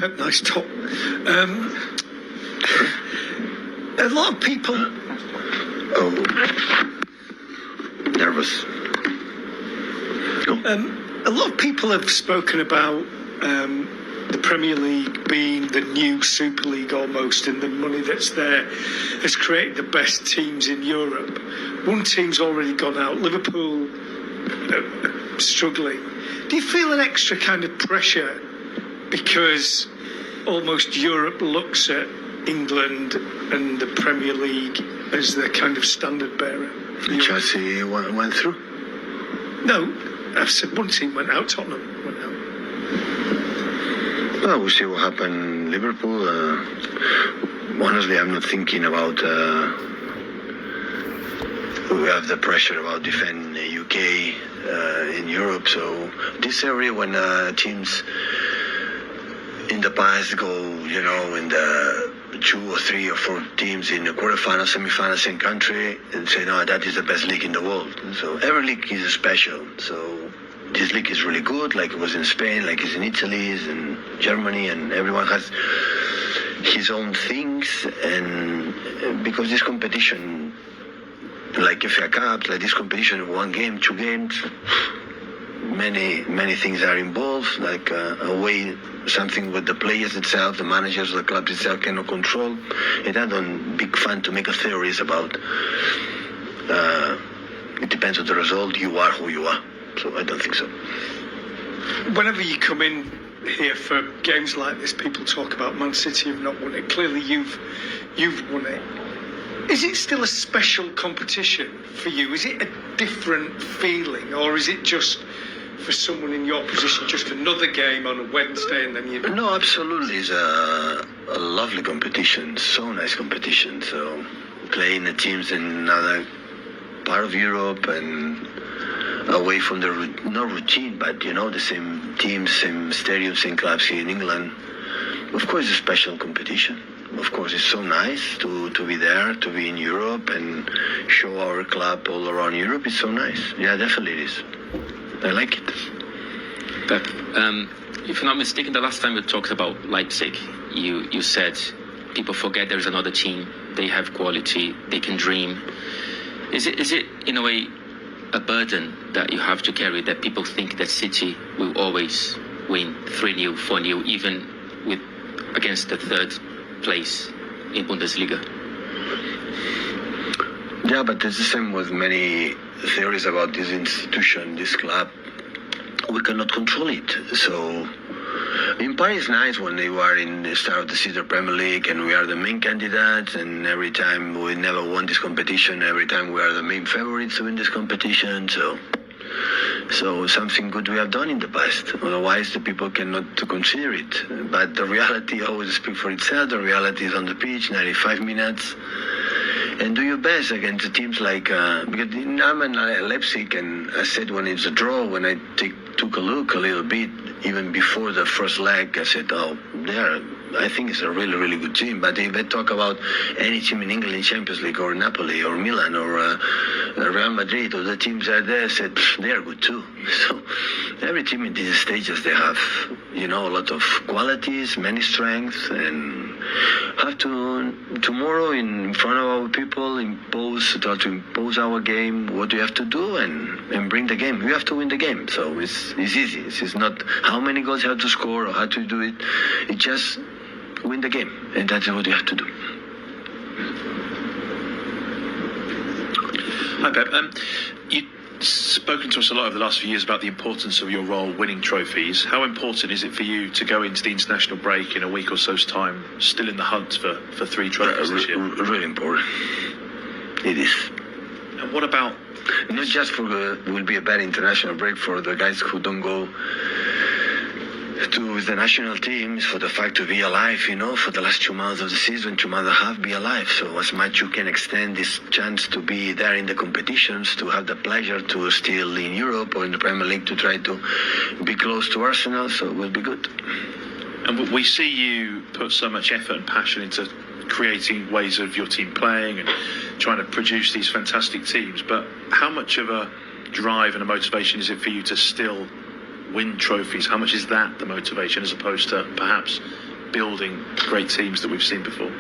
Pep, nice top. A lot of people... Oh, nervous. A lot of people have spoken about the Premier League being the new Super League almost, and the money that's there has created the best teams in Europe. One team's already gone out, Liverpool struggling. Do you feel an extra kind of pressure because almost Europe looks at England and the Premier League as the kind of standard bearer? Chelsea went through? No, I've said one team went out, Tottenham went out. Well, we'll see what happened. Liverpool, honestly, I'm not thinking about... we have the pressure about defending the UK in Europe, so this area when teams in the past go, in the 2 or 3 or 4 teams in the quarterfinals, semi-finals, same country, and say, no, that is the best league in the world. So every league is special. So this league is really good, like it was in Spain, like it's in Italy, it's in Germany, and everyone has his own things. And because this competition, like FA Cup, like this competition, 1 game, 2 games, many things are involved, like a way, something with the players itself, the managers, the club itself cannot control. And I don't big fan to make a theories about. It depends on the result. You are who you are. So I don't think so. Whenever you come in here for games like this, people talk about Man City have not won it. Clearly, you've won it. Is it still a special competition for you? Is it a different feeling, or is it just for someone in your position, just another game on a Wednesday and then you... No, absolutely. It's a lovely competition, so nice competition. So playing the teams in another part of Europe and away from the, not routine, but the same teams, same stadiums, same clubs here in England. Of course, it's a special competition. Of course, it's so nice to be there, to be in Europe and show our club all around Europe. It's so nice. Yeah, definitely it is. I like it. Pep, if I'm not mistaken, the last time we talked about Leipzig, you said people forget there's another team. They have quality. They can dream. Is it in a way a burden that you have to carry, that people think that City will always win 3-0, 4-0, even against the third place in Bundesliga? Yeah, but it's the same with many theories about this institution, this club. We cannot control it. So in Paris, it's nice when they were in the start of the season Premier League and we are the main candidates, and every time we never won this competition, every time we are the main favorites to win this competition. So something good we have done in the past. Otherwise, the people cannot consider it. But the reality always speaks for itself. The reality is on the pitch, 95 minutes. And do your best against teams like, because I'm in Leipzig, and I said when it's a draw, when I took a look a little bit, even before the first leg, I said, I think it's a really, really good team. But if I talk about any team in England, Champions League, or Napoli, or Milan, or Real Madrid, or the teams are there, I said, they are good too. So every team in these stages, they have, a lot of qualities, many strengths, and have to, tomorrow, in front of our people, try to impose our game, what we have to do, and bring the game. We have to win the game. So it's easy. It's not how many goals you have to score or how to do it. It's just win the game, and that's what you have to do. Hi, Pep. You've spoken to us a lot over the last few years about the importance of your role winning trophies. How important is it for you to go into the international break in a week or so's time still in the hunt for 3 trophies this year? Really important. It is. And what about... Not just for will be a bad international break for the guys who don't go to the national teams, for the fact to be alive, for the last 2 months of the season, 2 months and a half, be alive. So as much you can extend this chance to be there in the competitions, to have the pleasure to still in Europe or in the Premier League to try to be close to Arsenal, so it will be good. And we see you put so much effort and passion into creating ways of your team playing and trying to produce these fantastic teams, but how much of a drive and a motivation is it for you to still win trophies? How much is that the motivation, as opposed to perhaps building great teams that we've seen before.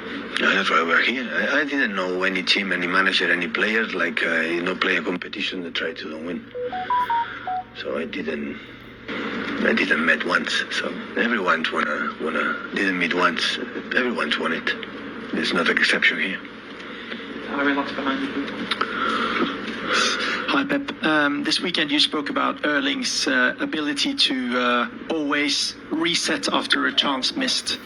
That's why we're here. I didn't know any team, any manager, any players play a competition that try to don't win. So I didn't met once. So everyone's didn't meet once. Everyone's won it. There's not an exception here. How relax behind you? Hi, Pep. This weekend you spoke about Erling's ability to always reset after a chance missed.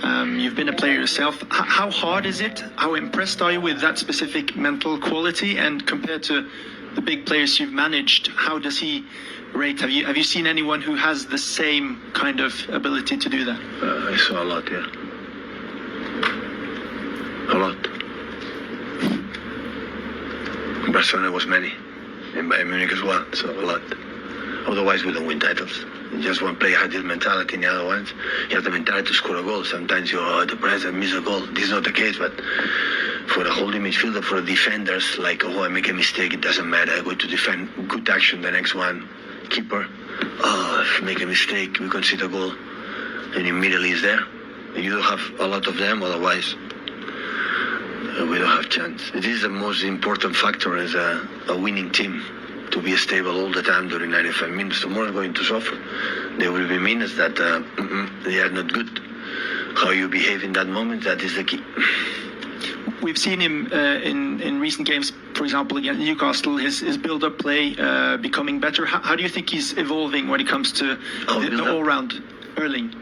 You've been a player yourself. How hard is it? How impressed are you with that specific mental quality? And compared to the big players you've managed, how does he rate? Have you seen anyone who has the same kind of ability to do that? I saw a lot, yeah. A lot. In Barcelona was many. In Bayern Munich as well, so a lot. Otherwise we don't win titles. Just one player had this mentality, and the other ones, you have the mentality to score a goal. Sometimes you're depressed and miss a goal. This is not the case, but for the holding midfielder, for the defenders, like, oh, I make a mistake, it doesn't matter, I go to defend, good action, the next one, keeper, oh, if I make a mistake, we concede a goal, and immediately is there. You don't have a lot of them, otherwise we don't have chance. It is the most important factor as a winning team, to be stable all the time during 95 minutes. Tomorrow going to suffer. There will be minutes that they are not good. How you behave in that moment, that is the key. We've seen him in recent games, for example, against Newcastle, his build-up play becoming better. How do you think he's evolving when it comes to the all-round Erling?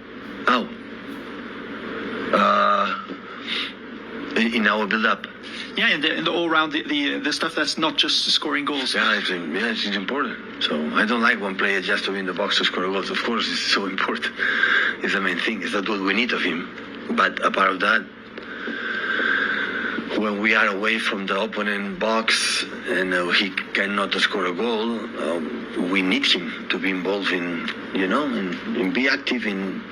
In our build-up. Yeah, in the all-round, the stuff that's not just scoring goals. Yeah, it's important. So I don't like one player just to be in the box to score goals. Of course, it's so important. It's the main thing. It's not what we need of him. But apart of that, when we are away from the opponent box and he cannot score a goal, we need him to be involved in be active in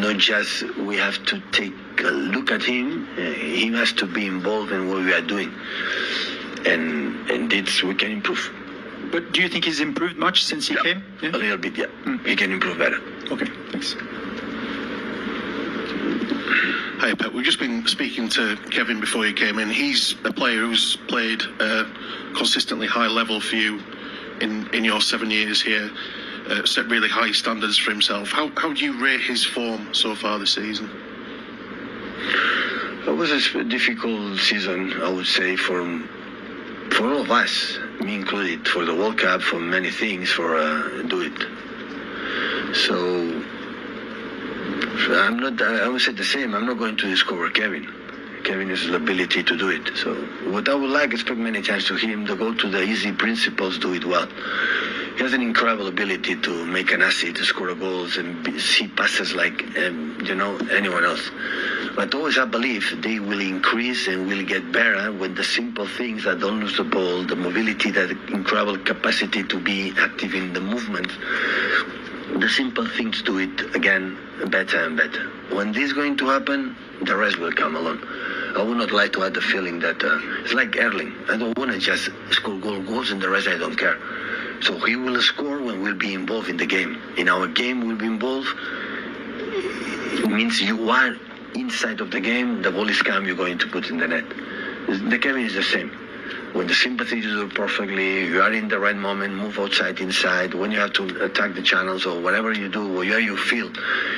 not just we have to take a look at him. He has to be involved in what we are doing, and this we can improve. But do you think he's improved much since he came? Yeah? A little bit, yeah. He can improve better. Okay, thanks. Hi, Pep. We've just been speaking to Kevin before you came in. He's a player who's played consistently high level for you in your 7 years here, set really high standards for himself. How do you rate his form so far this season? It was a difficult season, I would say, for all of us, me included, for the World Cup, for many things, for do it. So I would say the same. I'm not going to discover Kevin. Kevin has the ability to do it. So what I would like, expect many times to him, to go to the easy principles, do it well. He has an incredible ability to make an assist, to score goals, and see passes like anyone else. But always I believe they will increase and will get better when the simple things that don't lose the ball, the mobility, that incredible capacity to be active in the movement, the simple things do it again better and better. When this is going to happen, the rest will come along. I would not like to have the feeling that it's like Erling. I don't want to just score goals and the rest I don't care. So he will score when we'll be involved in the game. In our game, we'll be involved. It means you are inside of the game. The ball is come, you're going to put in the net. The Kevin is the same. When the sympathy you do it perfectly, you are in the right moment, move outside, inside. When you have to attack the channels or whatever you do, whatever you feel,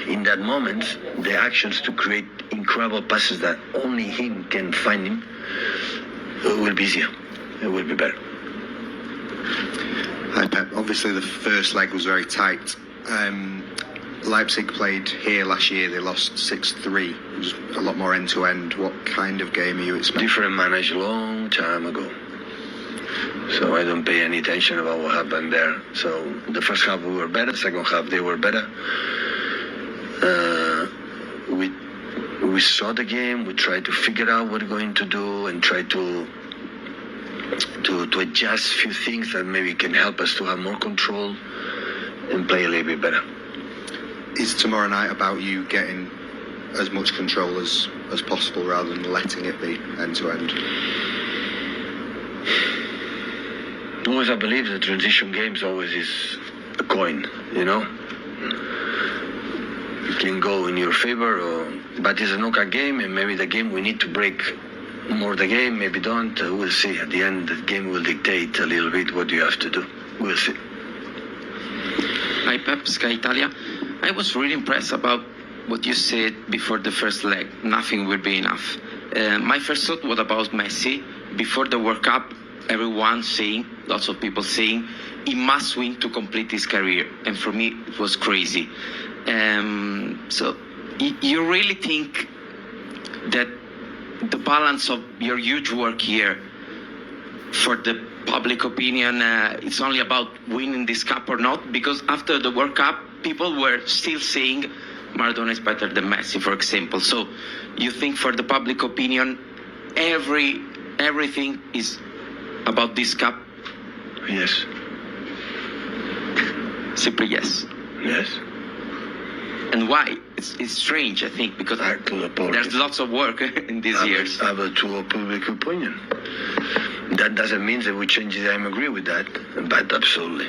in that moment, the actions to create incredible passes that only him can find him, it will be easier. It will be better. Hi, Pep. Obviously, the first leg was very tight. Leipzig played here last year. They lost 6-3. It was a lot more end-to-end. What kind of game are you expecting? Different manager, long time ago. So I don't pay any attention about what happened there. So the first half we were better. Second half they were better. We saw the game. We tried to figure out what we're going to do and try to adjust a few things that maybe can help us to have more control and play a little bit better. Is tomorrow night about you getting as much control as possible rather than letting it be end-to-end? Always I believe the transition games always is a coin, can go in your favor, but it's a knockout game, and maybe the game we need to break more the game, maybe don't. We'll see. At the end, the game will dictate a little bit what you have to do. We'll see. Hi Pep, Sky Italia. I was really impressed about what you said before the first leg. Nothing will be enough. My first thought was about Messi. Before the World Cup, everyone saying, lots of people saying, he must win to complete his career. And for me, it was crazy. So you really think that the balance of your huge work here for the public opinion, it's only about winning this cup or not? Because after the World Cup, people were still saying Maradona is better than Messi, for example. So you think for the public opinion, everything is about this cup? Yes. Simply yes. Yes. And why? It's strange, I think, because there's lots of work in these years. I have a true public opinion. That doesn't mean that we change it. I agree with that, but absolutely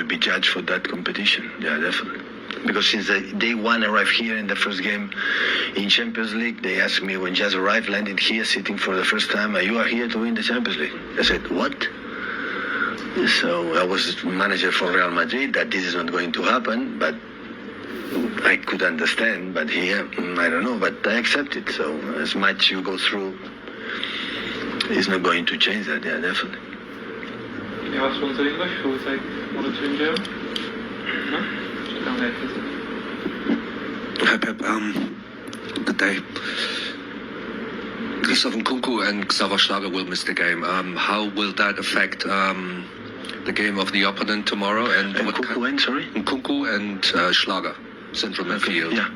be judged for that competition. Yeah, definitely. Because since day one arrived here in the first game in Champions League, they asked me when just arrived, landed here, sitting for the first time, you are here to win the Champions League. I said, what? So I was manager for Real Madrid, that this is not going to happen, but I could understand, but here, I don't know, but I accept it. So as much you go through, it's not going to change that, yeah, definitely. Can you ask one to English, or we'll take one or two in German? No? Just down there, please. Hi Pep, good day. Christoph Nkunku and Xaver Schlager will miss the game. How will that affect the game of the opponent tomorrow? And Nkunku and Schlager, central midfield. Yeah.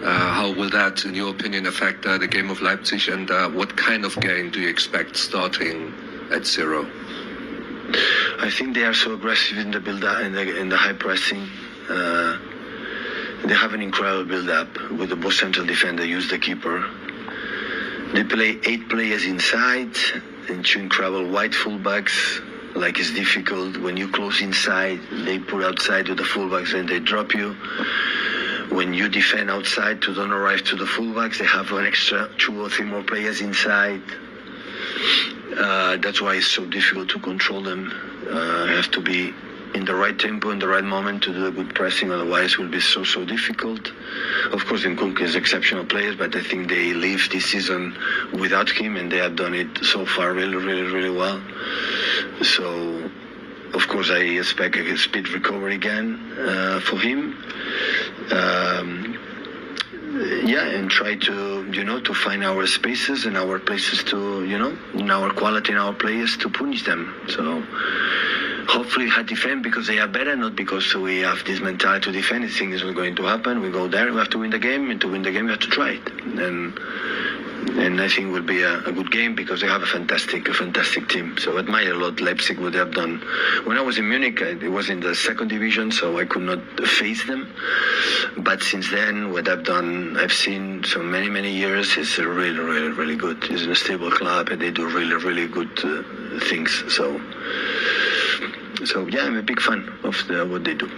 How will that, in your opinion, affect the game of Leipzig? And what kind of game do you expect starting at 0? I think they are so aggressive in the build-up, in the high pressing. They have an incredible build-up with the both central defender, use the keeper. They play 8 players inside and 2 incredible wide fullbacks. Like it's difficult when you close inside, they put outside to the fullbacks and they drop you. When you defend outside to don't arrive to the fullbacks, they have an extra 2 or 3 more players inside. That's why it's so difficult to control them. You have to be in the right tempo, in the right moment to do a good pressing, otherwise it will be so difficult. Of course, Nkunku is exceptional players, but I think they live this season without him, and they have done it so far really well. So, of course, I expect a speed recovery again for him. And try to, to find our spaces and our places to, in our quality in our players to punish them. So hopefully we defend because they are better, not because we have this mentality to defend. This thing is not going to happen. We go there, we have to win the game, and to win the game we have to try it. And I think it will be a good game because they have a fantastic team. So I admire a lot Leipzig, what they have done. When I was in Munich, it was in the 2nd division, so I could not face them. But since then, what I've done, I've seen so many years, it's really good. It's a stable club, and they do really good things. So yeah, I'm a big fan of what they do.